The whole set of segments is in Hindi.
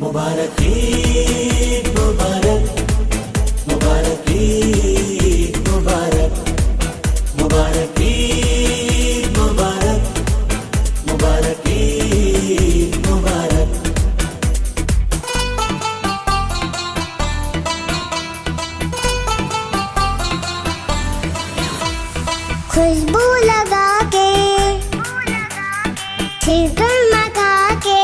मुबारक ईद मुबारक, मुबारक ईद मुबारक, मुबारक ईद मुबारक, मुबारक ईद मुबारक। खुशबू लगा के शिकरमा खा के,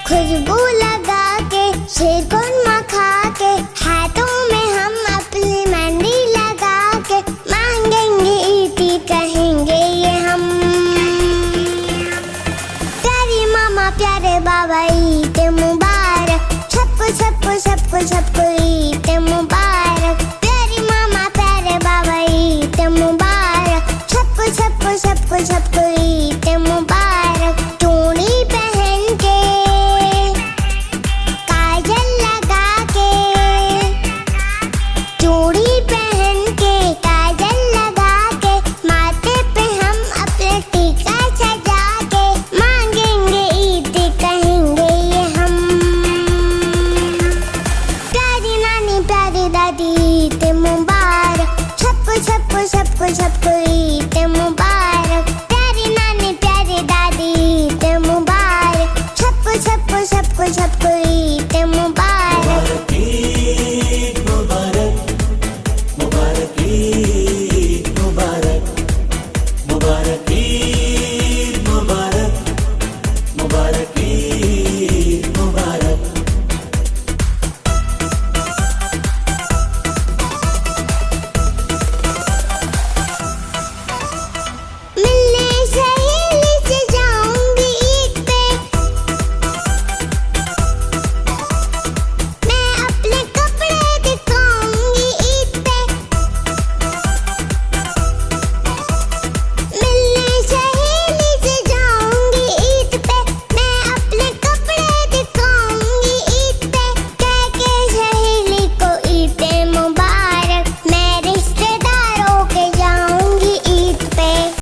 खुशबू लगा के शिकरमा खा के, हाथों में हम अपनी मेहंदी लगा के मांगेंगे ईदी कहेंगे ये हम। प्यारी मामा प्यारे बाबा ईद मुबारक, सबको सबको सबको सबको ईद मुबारक। प्यारी मामा प्यारे बाबा ईद मुबारक, सबको सबको सबको सबको